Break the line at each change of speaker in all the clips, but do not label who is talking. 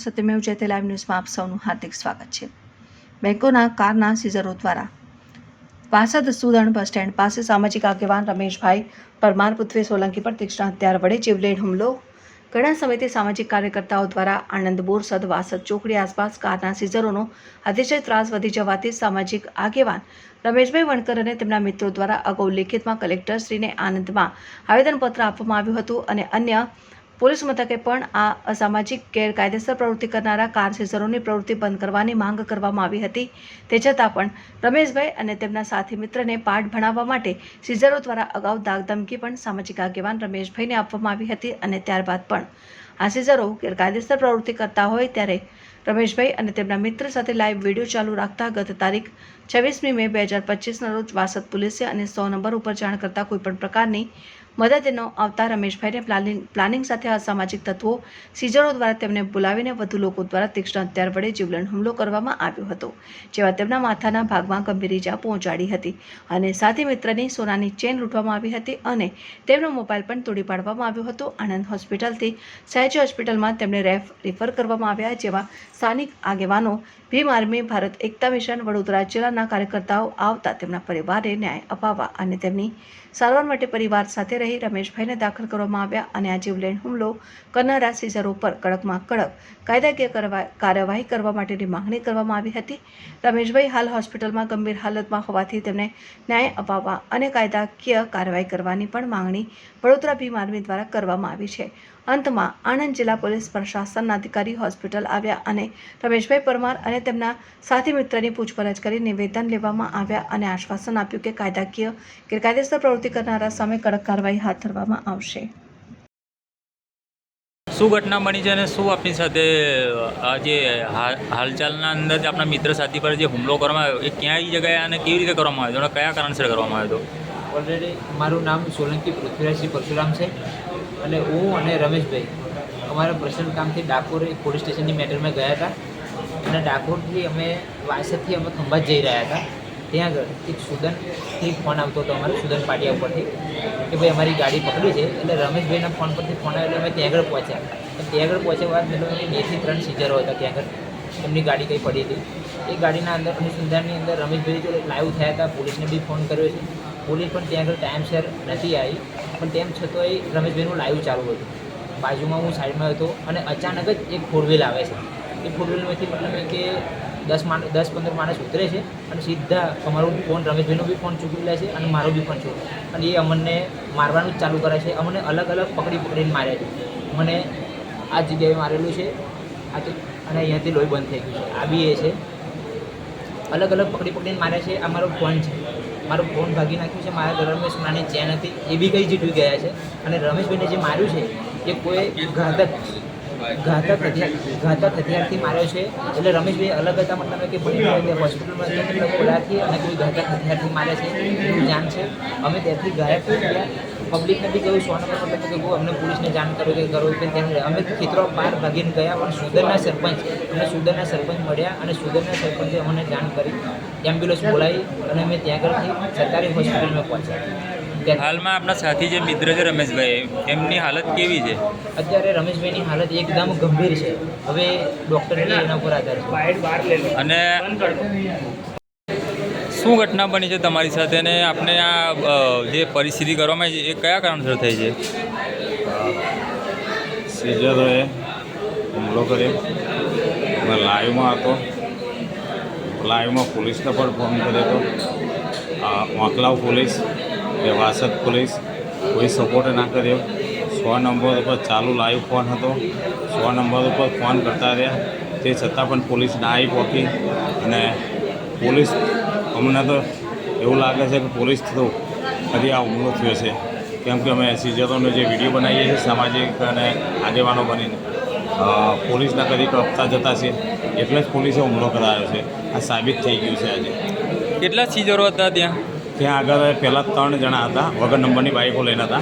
Satyamev Jayate live ન્યૂઝમાં આપ સૌનું હાર્દિક સ્વાગત છે। બેંકોના કારના સીઝરો દ્વારા વાસદ સુદણ બસ સ્ટેન્ડ પાસે સામાજિક આગેવાન રમેશભાઈ પરમાર પુત્રે સોલંકી પર તીક્ષ્ણ હથિયાર વડે જીવલેણ હુમલો। ઘણા સમયથી સામાજિક કાર્યકર્તાઓ દ્વારા આણંદ બોરસદ વાસદ ચોકડી આસપાસ કારના સીઝરોનો અતિશય ત્રાસ વધી જવાથી સામાજિક આગેવાન રમેશભાઈ વણકર અને તેમના મિત્રો દ્વારા અગાઉ લેખિતમાં કલેક્ટરશ્રીને આનંદમાં આવેદનપત્ર આપવામાં આવ્યું હતું અને અન્ય પોલીસ મથકે પણ આ અસામાજિક ગેરકાયદેસર પ્રવૃત્તિ કરનારા કાર સીઝરોની પ્રવૃત્તિ બંધ કરવાની માંગ કરવામાં આવી હતી। તે છતાં પણ રમેશભાઈ અને તેમના સાથી મિત્રને પાઠ ભણાવવા માટે સીઝરો દ્વારા અગાઉ ધાકધમકી પણ સામાજિક આગેવાન રમેશભાઈને આપવામાં આવી હતી અને ત્યારબાદ પણ આ સીઝરો ગેરકાયદેસર પ્રવૃત્તિ કરતા હોય ત્યારે રમેશભાઈ અને તેમના મિત્ર સાથે લાઈવ વિડીયો ચાલુ રાખતા ગત તારીખ 26મી મે 2025ના રોજ વાસદ પોલીસે અને 100 નંબર ઉપર જાણ કરતા કોઈપણ પ્રકારની મદદ ન આવતા રમેશભાઈને પ્લાનિંગ સાથે અસામાજિક તત્વો સીઝરો દ્વારા તેમને બોલાવીને વધુ લોકો દ્વારા તીક્ષ્ણ હથિયાર વડે જીવલેણ હુમલો કરવામાં આવ્યો હતો, જેમાં તેમના માથાના ભાગમાં ગંભીર ઇજા પહોંચાડી હતી અને સાથી મિત્રની સોનાની ચેન લૂંટવામાં આવી હતી અને તેમનો મોબાઈલ પણ તોડી પાડવામાં આવ્યો હતો। આણંદ હોસ્પિટલથી સયાજી હોસ્પિટલમાં તેમને રિફર કરવામાં આવ્યા, જેમાં સ્થાનિક આગેવાનો, ભીમ આર્મી, ભારત એકતા મિશન, વડોદરા જિલ્લાના કાર્યકર્તાઓ આવતા તેમના પરિવારને ન્યાય અપાવવા અને તેમની સારવાર માટે પરિવાર સાથે રહી રમેશભાઈને દાખલ કરવામાં આવ્યા અને આ જીવલેણ હુમલો કરનારા સીઝરો પર કડકમાં કડક કાયદાકીય કાર્યવાહી કરવા માટેની માંગણી કરવામાં આવી હતી। રમેશભાઈ હાલ હોસ્પિટલમાં ગંભીર હાલતમાં હોવાથી તેમને ન્યાય અપાવવા અને કાયદાકીય કાર્યવાહી કરવાની પણ માંગણી વડોદરા ભીમ આર્મી દ્વારા કરવામાં આવી છે। અંતમાં આણંદ જિલ્લા પોલીસ પ્રશાસનના અધિકારી હોસ્પિટલ આવ્યા અને રમેશભાઈ પરમાર અને તેમના સાથી મિત્રની પૂછપરછ કરી નિવેદન લેવામાં આવ્યા અને આશ્વાસન આપ્યું કે કાયદાકીય ગેરકાયદેસર પ્રવૃત્તિ કરનારા સામે કડક કાર્યવાહી હાથ ધરવામાં આવશે।
શું ઘટના બની છે અને શું આપની સાથે આજે હાલચાલના અંદર જ આપણા મિત્ર સાથી પર જે હુમલો કરવામાં આવ્યો એ ક્યાં જગ્યાએ અને કેવી રીતે કરવામાં આવ્યો અને કયા કારણસર કરવામાં આવ્યો હતો?
ઓલરેડી મારું નામ સોલંકી પૃથ્વીરાજસિંહ પરશુરામ છે અને હું અને રમેશભાઈ અમારા પર્સનલ કામથી ડાકોર પોલીસ સ્ટેશનની મેટરમાં ગયા હતા અને ડાકોરથી અમે વાસદથી અમે ખંભાત જઈ રહ્યા હતા। ત્યાં આગળ એક સુદનથી ફોન આવતો હતો અમારે સુદન પાટિયા ઉપરથી કે ભાઈ અમારી ગાડી પકડી છે। એટલે રમેશભાઈના ફોન પરથી ફોન આવ્યો એટલે અમે ત્યાં આગળ પહોંચ્યા અને ત્યાં આગળ પહોંચ્યા બાદ મેં 2 થી 3 સીઝરો હતા ત્યાં આગળ, એમની ગાડી કંઈ પડી હતી। એ ગાડીના અંદર અનુસંધાનની અંદર રમેશભાઈ જોડે લાઈવ થયા હતા, પોલીસને બી ફોન કર્યો છે, પોલીસ પણ ત્યાં આગળ ટાઈમસર નથી આવી, પણ તેમ છતાંય રમેશભાઈનું લાઈવ ચાલુ હતું। બાજુમાં હું સાઈડમાં હતો અને અચાનક જ એક ફોર વ્હીલ આવે છે। એ ફોર વ્હીલમાંથી મતલબ કે 10-15 માણસ ઉતરે છે અને સીધા અમારો ફોન, રમેશભાઈનો બી ફોન ચૂકી લે છે અને મારો બી ફોન ચૂકી, અને એ અમને મારવાનું જ ચાલુ કરે છે। અમને અલગ અલગ પકડીને માર્યા છે। મને આ જગ્યાએ મારેલું છે આ તો, અને અહીંયાથી લોહી બંધ થઈ ગયું છે। આ બી એ છે, અલગ અલગ પકડીને માર્યા છે। આ મારો ફોન છે, મારો ફોન ભાગી નાખ્યું છે, મારા ગળામાં સોનાની ચેન હતી એ બી કંઈ જીતવી ગયા છે। અને રમેશભાઈને જે માર્યું છે એ કોઈ ઘાતક હથિયારથી માર્યો છે। એટલે રમેશભાઈ અલગ હતા, મતલબ કે પડી હોસ્પિટલમાં બોલાથી અને કોઈ ઘાતક હથિયારથી મારે છે એવું જાણ છે। અમે ત્યાંથી ગાયબ થઈ ગયા, પબ્લિકને બી કહ્યું 100 નંબર મતલબ કે અમને પોલીસને જાણ કરો કે કરો કે ત્યાં અમે ખેતરો બહાર ભાગીને ગયા, પણ સુદરના સરપંચ મળ્યા અને સુદરના સરપંચે અમને જાણ કરી, એમ્બ્યુલન્સ બોલાવી અને અમે ત્યાં આગળથી સરકારી હોસ્પિટલમાં પહોંચ્યા।
હાલમાં આપણા સાથી જે મિત્ર છે રમેશભાઈ, એમની હાલત કેવી છે?
અત્યારે રમેશભાઈની હાલત એકદમ ગંભીર છે। હવે ડૉક્ટરની એના ઉપર આધાર છે।
અને શું ઘટના બની છે તમારી સાથે અને આપણે આ જે પરિસ્થિતિ કરવામાં આવી છે એ કયા કારણસર થઈ છે?
સીઝરોએ હુમલો કર્યો, મેં લાઈવમાં હતો, લાઈવમાં પોલીસને પણ ફોન કર્યો હતો, વાંકલાવ પોલીસ કે વાસદ પોલીસ, કોઈ સપોર્ટ ના કર્યો। 100 નંબર ઉપર ચાલુ લાઈવ ફોન હતો, 100 નંબર ઉપર ફોન કરતા રહ્યા, તે છતાં પણ પોલીસ ના આવી પહોંચી। અને પોલીસ, અમને તો એવું લાગે છે કે પોલીસ થ્રુ હજી આ હુમલો થયો છે, કેમ કે અમે સીઝરોનો જે વિડીયો બનાવીએ છીએ સામાજિક અને આગેવાનો બનીને પોલીસના કદી કપતા જતા છે, એટલે જ પોલીસે હુમલો કરાયો છે। આ સાબિત થઈ ગયું છે આજે।
કેટલા સીઝરો હતા ત્યાં?
ત્યાં આગળ પહેલાં 3 જણા હતા, વગર નંબરની બાઇકો લઈને હતા।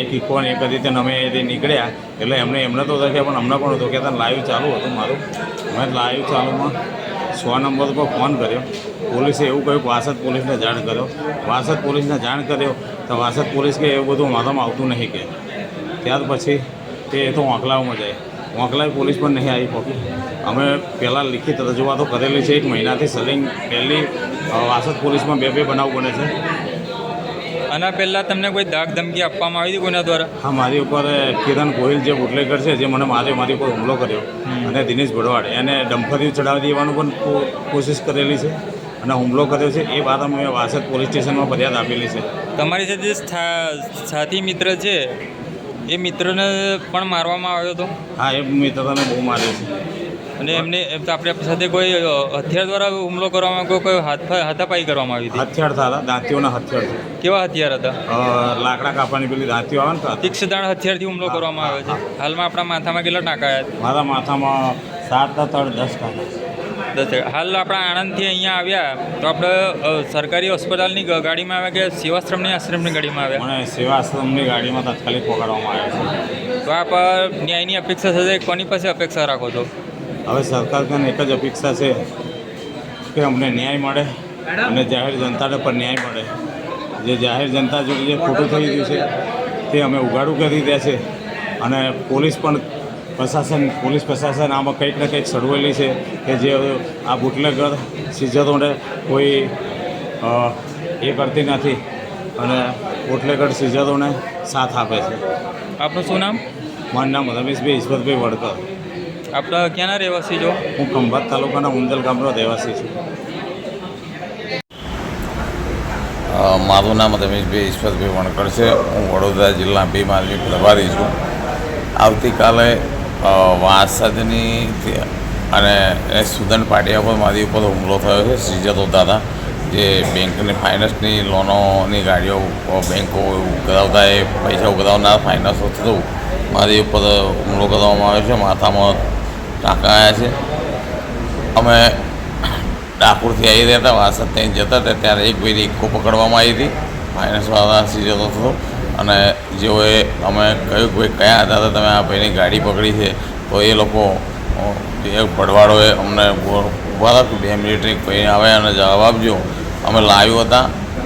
એક ઇકોન એક હતી, તેને અમે તે નીકળ્યા એટલે એમને તો હતા પણ અમને પણ હતું કે લાઈવ ચાલુ હતું મારું। મેં લાઈવ ચાલુમાં 100 નંબર પર ફોન કર્યો, પોલીસે એવું કહ્યું કે વાસદ પોલીસને જાણ કર્યો, વાસદ પોલીસને જાણ કર્યો તો વાસદ પોલીસ કે એવું બધું મારામાં આવતું નહીં કે। ત્યાર પછી તે તો વાંકલાવમાં જાય, મોકલાવી પોલીસ પણ નહીં આવી પહોંચી. અમે પહેલાં લિખિત રજૂઆતો કરેલી છે. 1 મહિનાથી સલિંગ પહેલી વાસદ પોલીસમાં 2 બનાવ બને છે.
આના પહેલાં તમને કોઈ દાગ ધમકી આપવામાં આવી હતી કોના દ્વારા?
હા, મારી ઉપર કિરણ ગોહિલ જે બુટલેગર છે, જે મને મારી ઉપર હુમલો કર્યો, અને દિનેશ ભડવાડ એને ડમ્ફરિયું ચડાવી દેવાનું પણ કોશિશ કરેલી છે અને હુમલો કર્યો છે. એ વાત અમે વાસદ પોલીસ સ્ટેશનમાં ફરિયાદ આપેલી છે.
તમારી સાથે જે સાથી મિત્ર છે એ મિત્રને પણ મારવામાં આવ્યો હતો?
હા, એ મિત્રને બહુ મારે છે.
અને એમને આપણી સાથે કોઈ હથિયાર દ્વારા હુમલો કરવામાં કોઈ હાથાપાઈ કરવામાં આવી હતી?
હથિયાર હતા, દાંતીઓના હથિયાર છે.
કેવા હથિયાર હતા?
લાકડા કાપવાની પેલી દાંતીઓ આવે ને,
તીક્ષ્ણ હથિયારથી હુમલો કરવામાં આવ્યો છે. હાલમાં આપણા માથામાં કેટલા ટાંકા આવ્યા?
મારા માથામાં 7 3 10 ટાંકા.
હાલ આપણા આણંદથી અહીંયા આવ્યા તો આપણે સરકારી હોસ્પિટલની ગાડીમાં આવ્યા કે સેવાશ્રમની આશ્રમની ગાડીમાં આવ્યા?
મને સેવા આશ્રમની ગાડીમાં તાત્કાલિક પકડવામાં આવ્યા છે.
તો આપ ન્યાયની અપેક્ષા સાથે કોની પાસે અપેક્ષા રાખો છો?
હવે સરકાર કરીને એક જ અપેક્ષા છે કે અમને ન્યાય મળે અને જાહેર જનતાને પણ ન્યાય મળે. જે જાહેર જનતા જોડે જે ખોટું થઈ ગયું છે તે અમે ઉગાડું કરી રહ્યા છે. અને પોલીસ પ્રશાસન આમાં કંઈક ને કંઈક સડવેલી છે કે જે આ બુટલેગર સીઝરોને કોઈ એ કરતી નથી અને બુટલેગર સીઝરોને સાથ આપે છે.
આપનું શું નામ?
મારું નામ રમેશભાઈ ઈશ્વરભાઈ વડકર.
આપણા ક્યાંના રહેવાસી છો?
હું ખંભાત તાલુકાના ઉંદલ ગામનો રહેવાસી છું.
મારું નામ રમેશભાઈ ઈશ્વરભાઈ વણકર છે. હું વડોદરા જિલ્લા ભીમાલની પ્રભારી છું. આવતીકાલે વાસદની અને સુદન પાટિયા પર મારી ઉપર હુમલો થયો છે. શ્રીજતો દાદા જે બેંકની ફાઇનાન્સની લોનોની ગાડીઓ બેંકો ઉઘરાવતા એ પૈસા ઉઘરાવનાર ફાઇનાન્સો થ્રુ મારી ઉપર હુમલો કરવામાં આવ્યો છે. માથામાં ટાંકા આવ્યા છે. અમે ડાકોરથી આવી રહ્યા હતા, વાસદ ત્યાં જતા હતા ત્યારે એક ભાઈને ઇક્કો પકડવામાં આવી હતી ફાઇનાન્સવાળા સીઝરો થ્રુ. અને જેઓએ અમે કહ્યું કે ભાઈ કયા આધારે તમે આ ભાઈની ગાડી પકડી છે, તો એ લોકો એક ભડવાડોએ અમને ઊભા રાખ 2 મિનિટ એક ભાઈ આવે અને જવાબ આપજો. અમે લાઈવ હતા,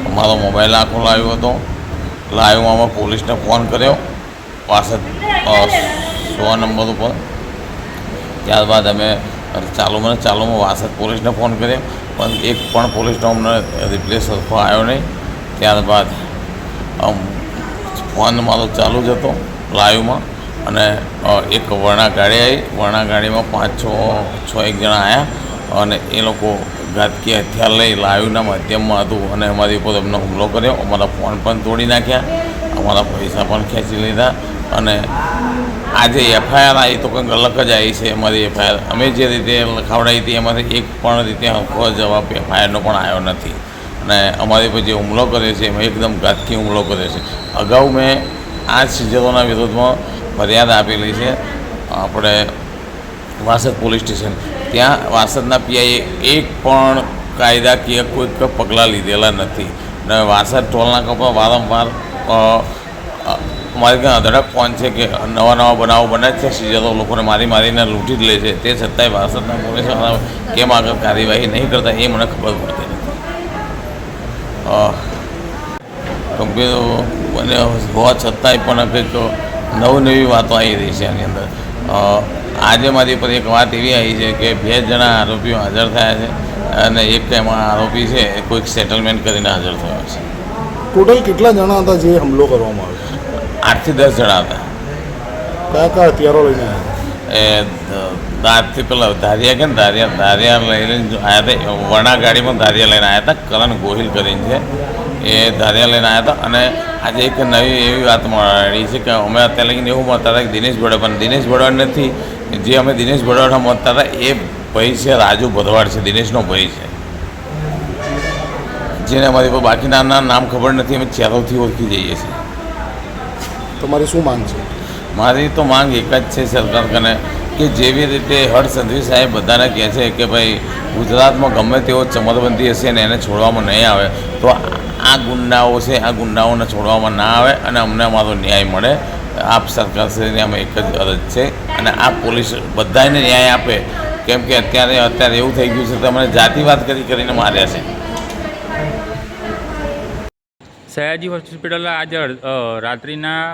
અમારો મોબાઈલ આખો લાઈવ હતો. લાઈવમાં અમે પોલીસને ફોન કર્યો વાસદ 100 નંબર ઉપર. ત્યારબાદ અમે ચાલુમાં વાસદ પોલીસને ફોન કર્યો, પણ એક પણ પોલીસનો અમને રિપ્લેસ સરખો આવ્યો નહીં. ત્યારબાદ ફોન મારો ચાલુ જ હતો લાઈવમાં. અને એક વરણા ગાડી આવી. વરણા ગાડીમાં 5-6 જણા આવ્યા અને એ લોકો ઘાતકી હથિયાર લઈ લાઈવના માધ્યમમાં હતું અને અમારી ઉપર અમને હુમલો કર્યો. અમારા ફોન પણ તોડી નાખ્યા, અમારા પૈસા પણ ખેંચી લીધા. અને આજે એફઆઈઆર આવી તો કંઈક અલગ જ આવી છે. અમારી એફઆઈઆર અમે જે રીતે લખાવડાવી હતી એમાંથી એક પણ રીતે હરખો જવાબ એફઆઈઆરનો પણ આવ્યો નથી. અને અમારી પર જે હુમલો કર્યો છે એમાં એકદમ ઘાતકી હુમલો કર્યો છે. અગાઉ મેં આ સીઝરોના વિરોધમાં ફરિયાદ આપેલી છે આપણે વાસદ પોલીસ સ્ટેશન. ત્યાં વાસદના પીઆઈએ એક પણ કાયદાકીય કોઈક પગલાં લીધેલા નથી. અને વાસદ ટોલનાકા પર વારંવાર અમારે ત્યાં અધડક ફોન છે કે નવા બનાવો બને જ છે. સીઝરો લોકોને મારીને લૂંટી જ લે છે. તે છતાંય વાસદના પોલીસવાળા કેમ આગળ કાર્યવાહી નહીં કરતા એ મને ખબર પડતી નથી. ગંભીર બને હોવા છતાંય પણ કંઈક નવી વાતો આવી રહી છે આની અંદર. આજે મારી પર એક વાત એવી આવી છે કે 2 જણા આરોપીઓ હાજર થયા છે અને એક એમાં આરોપી છે એ કોઈક સેટલમેન્ટ કરીને હાજર થયો છે.
ટોટલ કેટલા જણા હતા જે હુમલો કરવામાં આવ્યો?
8 થી 10 જણા હતા.
કયા હથિયારો લઈને આવ્યા?
એ દાંતથી પેલા ધારિયા કે ને ધારિયા લઈને આવ્યા હતા. વરણા ગાડીમાં ધારિયા લઈને આવ્યા હતા. કરણ ગોહિલ કરીને છે એ ધારિયા લઈને આવ્યા હતા. અને આજે એક નવી એવી વાત મળી છે કે અમે અત્યારે લઈને એવું મળતા હતા કે દિનેશ ભડવાડ, પણ દિનેશ ભડવાડ નથી. જે અમે દિનેશ ભડવાડમાં મળતા હતા એ ભાઈ છે રાજુ ભરવાડ છે, દિનેશનો ભાઈ છે, જેને અમારી પર બાકીના નામ ખબર નથી. અમે ચહેરોથી ઓળખી જઈએ છીએ.
તમારી શું માંગ છે?
મારી તો માંગ એક જ છે સરકાર કને કે જેવી રીતે હર્ષ સંઘવી સાહેબ બધાને કહે છે કે ભાઈ ગુજરાતમાં ગમે તેવો ચમરબંધી હશે ને એને છોડવામાં નહીં આવે, તો આ ગુંડાઓ છે આ ગુંડાઓને છોડવામાં ના આવે અને અમને અમારો ન્યાય મળે. આપ સરકારશ્રીને અમે એક જ અરજ છે અને આ પોલીસ બધાને ન્યાય આપે. કેમ કે અત્યારે એવું થઈ ગયું છે કે અમને જાતિવાદ કરીને માર્યા છે.
સયાજી હોસ્પિટલ આજે રાત્રિના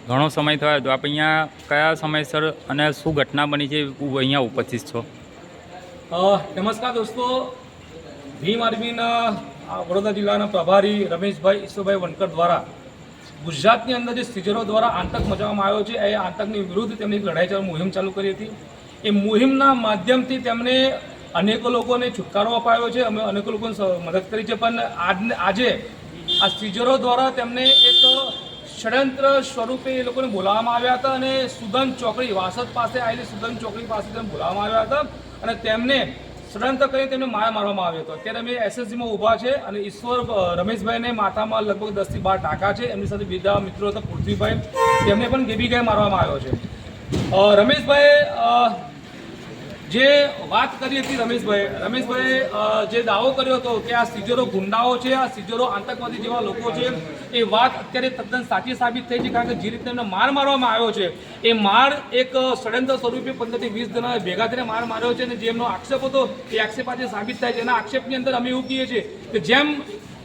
ઘણો સમય થયો તો આપ અહીંયા કયા સમયસર અને શું ઘટના બની છે અહીંયા ઉપસ્થિત છો?
નમસ્કાર દોસ્તો, ભીમ આર્મીના વડોદરા જિલ્લાના પ્રભારી રમેશભાઈ ઈશ્વરભાઈ વણકર દ્વારા ગુજરાતની અંદર જે સીઝરો દ્વારા આતંક મચાવવામાં આવ્યો છે, એ આતંકની વિરુદ્ધ તેમની એક લડાઈ ચાલુ મુહિમ ચાલુ કરી હતી. એ મુહિમના માધ્યમથી તેમણે અનેકો લોકોને છુટકારો અપાયો છે, અમે અનેકો લોકોને મદદ કરી છે. પણ આજે આ સીઝરો દ્વારા તેમને એક ષડયંત્ર સ્વરૂપે એ લોકોને બોલાવવામાં આવ્યા હતા અને સુદન ચોકડી વાસદ પાસે આવેલી સુદન ચોકડી પાસે તેમને બોલાવવામાં આવ્યા હતા અને તેમને ષડયંત્ર કરીને તેમને મારવામાં આવ્યો હતો. અત્યારે અમે એસએસજીમાં ઊભા છે અને ઈશ્વર રમેશભાઈને માથામાં લગભગ 10 થી 12 ટાંકા છે. એમની સાથે બીજા મિત્રો હતા પૃથ્વીભાઈ, તેમને પણ ગેબી ગાય મારવામાં આવ્યો છે. રમેશભાઈ જે વાત કરી હતી, રમેશભાઈ જે દાવો કર્યો હતો કે આ સીઝરો ગુંડાઓ છે, આ સીઝરો આતંકવાદી જેવા લોકો છે, એ વાત અત્યારે તદ્દન સાચી સાબિત થઈ છે. કારણ કે જે રીતે એમને મારવામાં આવ્યો છે, એ માર એક ષડયંત્ર સ્વરૂપે 15 થી 20 જણા ભેગા થઈને માર્યો છે અને જે એમનો આક્ષેપ હતો એ આક્ષેપ આજે સાબિત થાય છે. એના આક્ષેપની અંદર અમે એવું કહીએ છીએ કે જેમ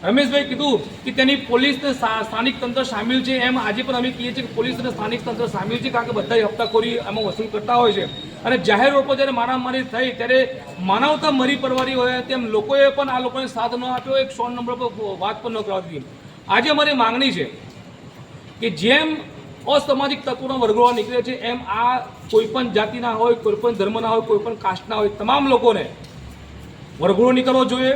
રમેશભાઈ કીધું કે તેની પોલીસ સ્થાનિક તંત્ર સામેલ છે, એમ આજે પણ અમે કહીએ છીએ કે પોલીસ અને સ્થાનિક તંત્ર સામેલ છે. કારણ કે બધા હપ્તાખોરી એમાં વસૂલ કરતા હોય છે અને જાહેર રોડ પર જ્યારે મારામારી થઈ ત્યારે માનવતા મરી પરવારી હોય તેમ લોકોએ પણ આ લોકોને સાથ ન આપ્યો, એક 100 નંબર પર વાત પણ ન કરવા દીધી. આજે અમારી માંગણી છે કે જેમ અસામાજિક તત્વોના વર્ગોળા નીકળે છે, એમ આ કોઈપણ જાતિના હોય, કોઈપણ ધર્મના હોય, કોઈપણ કાસ્ટના હોય, તમામ લોકોને વર્ગોળો નીકળવો જોઈએ.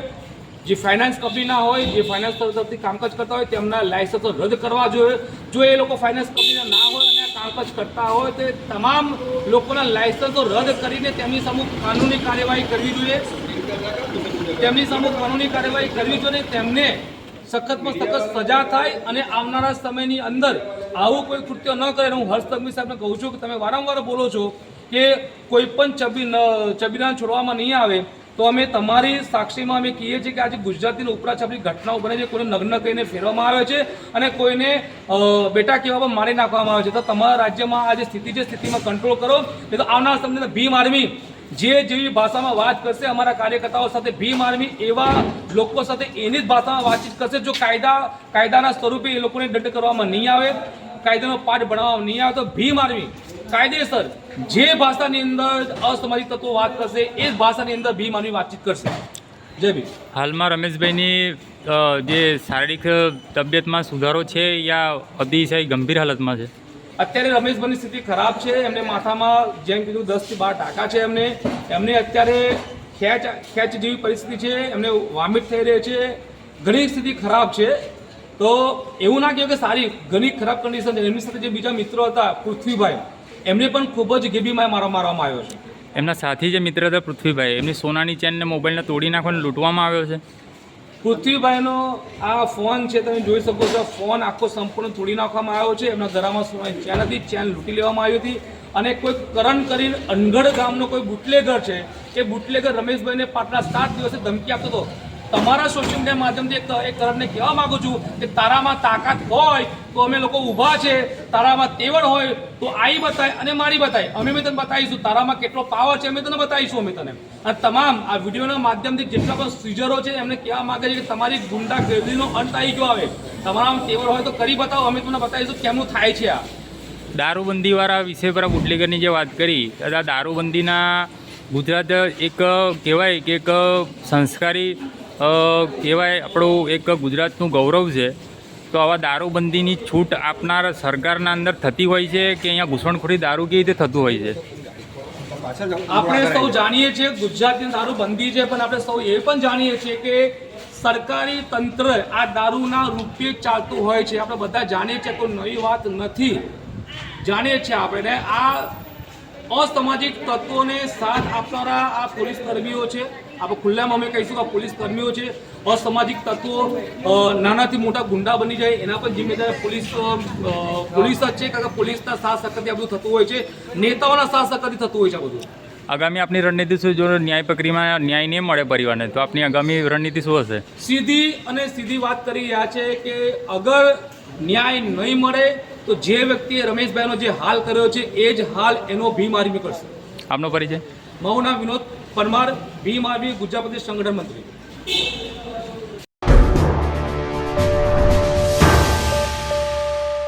જે ફાઇનાન્સ કંપનીના હોય, જે ફાઇનાન્સ તરફથી કામકાજ કરતા હોય, તેમના લાયસન્સ રદ કરવા જોઈએ. જો એ લોકો ફાઇનાન્સ કંપનીના ના હોય અને કામકાજ કરતા હોય તો તમામ લોકોના લાયસન્સો રદ કરીને તેમની સામે કાનૂની કાર્યવાહી કરવી જોઈએ. તેમને સખતમાં સખત સજા થાય અને આવનારા સમયની અંદર આવું કોઈ કૃત્ય ન કરે. હું હર્ષ સંઘવી સાહેબને કહું છું કે તમે વારંવાર બોલો છો કે કોઈ પણ ચબીના છોડવામાં નહીં આવે, તો અમે તમારી સાક્ષીમાં અમે કહીએ છીએ કે આજે ગુજરાતીની ઉપરાછાપરી ઘટનાઓ બને છે, કોઈને નગ્ન કહીને ફેરવામાં આવે છે અને કોઈને બેટા કહેવામાં મારી નાખવામાં આવે છે. તો તમારા રાજ્યમાં આ જે સ્થિતિ છે, સ્થિતિમાં કંટ્રોલ કરો. નહીં તો આવનારા સમયમાં ભીમ આર્મી જેવી ભાષામાં વાત કરશે અમારા કાર્યકર્તાઓ સાથે, ભીમ આર્મી એવા લોકો સાથે એની જ ભાષામાં વાતચીત કરશે. જો કાયદાના સ્વરૂપે એ લોકોને દંડ કરવામાં નહીં આવે, કાયદાનો પાઠ ભણાવવામાં નહીં આવે, તો ભીમ આર્મી કાયદેસર જે ભાષાની અંદર અસામાજિક તત્વો વાત કરશે એ જ ભાષાની અંદર ભીમ આર્મી વાતચીત કરશે. જય ભીમ.
હાલમાં રમેશભાઈની જે શારીરિક તબિયતમાં સુધારો છે યા અતિશય ગંભીર હાલતમાં છે?
અત્યારે રમેશભાઈની સ્થિતિ ખરાબ છે. એમને માથામાં જેમ કીધું 10 થી 12 ટાંકા છે. એમને અત્યારે ખેંચ જેવી પરિસ્થિતિ છે, એમને વોમિટ થઈ રહી છે, ઘણી સ્થિતિ ખરાબ છે. તો એવું ના કહેવાય કે સારી, ઘણી ખરાબ કન્ડિશન છે. એમની સાથે જે બીજા મિત્રો હતા પૃથ્વીભાઈ, એમને પણ ખૂબ જ ગેબીમાં મારવામાં આવ્યો છે.
એમના સાથી જે મિત્ર હતા પૃથ્વીભાઈ, એમની સોનાની ચેનને મોબાઈલને તોડી નાખવાનો લૂંટવામાં આવ્યો છે.
પૃથ્વીભાઈનો આ ફોન છે, તમે જોઈ શકો છો, ફોન આખો સંપૂર્ણ તોડી નાખવામાં આવ્યો છે. એમના ગળામાં સોનાની ચેન હતી, ચેન લૂંટી લેવામાં આવી હતી. અને કોઈ કરણ કરીને અનગઢ ગામનો કોઈ બુટલેગર છે, એ બુટલેગર રમેશભાઈને પાછલા 7 દિવસે ધમકી આપતો હતો. તમારા સોશિયલ મીડિયા માધ્યમથી એક કરણને કહેવા માગું છું કે તારામાં તાકાત હોય તો અમે લોકો ઊભા છે, તારામાં તેવડ હોય તો આવી બતાય અને મારી બતાય, અમે તને બતાવીશું. તારામાં કેટલો પાવર છે અમે તને બતાવીશું. અમે તને અને તમામ આ વિડીયોના માધ્યમથી જેટલા પણ સીઝરો છે એમને કહેવા માંગે છે કે તમારી ગુંડાગર્દીનો અંત આવી ગયો આવે. તમારામાં તેવડ હોય તો કરી બતાવો, અમે તમને બતાવીશું કેમનું થાય છે. આ
દારૂબંધીવાળા વિષય પર બુટલેગરની જે વાત કરી, આ દારૂબંધીના ગુજરાત એક કહેવાય કે એક સંસ્કારી કહેવાય, આપણું એક ગુજરાતનું ગૌરવ છે. તો આવા દારૂબંધીની છૂટ આપનાર સરકારના અંદર થતી હોય છે કે અહીંયા ઘૂસણખોરી દારૂ કેવી રીતે થતું હોય છે?
આપણે સૌ જાણીએ છીએ ગુજરાતની દારૂબંધી છે, પણ આપણે સૌ એ પણ જાણીએ છીએ કે સરકારી તંત્ર આ દારૂના રૂપે ચાલતું હોય છે. આપણે બધા જાણીએ છીએ, કોઈ નવી વાત નથી. જાણીએ છીએ આપણે આ અસામાજિક તત્વોને સાથ આપનારા આ પોલીસ કર્મીઓ છે. આપણે ખુલ્લામાં અમે કહીશું કે પોલીસ કર્મીઓ છે. અસામાજિક તત્વો નાનાથી મોટા ગુંડા બની જાય એના પણ જિમ્મેદાર પોલીસ જ છે. કારણ કે પોલીસના સાથ સહકારથી આ બધું થતું હોય છે, નેતાઓના સાથ સહકારથી થતું હોય છે આ બધું.
આગામી આપની રણનીતિ શું? જો ન્યાય પ્રક્રિયામાં ન્યાય નહીં મળે પરિવારને, તો આપની આગામી રણનીતિ શું હશે?
સીધી વાત કરી રહ્યા છે કે અગર ન્યાય નહીં મળે તો જે વ્યક્તિએ રમેશભાઈનો જે હાલ કર્યો છે એ જ હાલ એનો ભીમ આર્મી કરશે.
આપનો પરિચય?
મારું નામ વિનોદ પરમાર, ભીમ આર્મી ગુજરાત પ્રદેશ સંગઠન મંત્રી.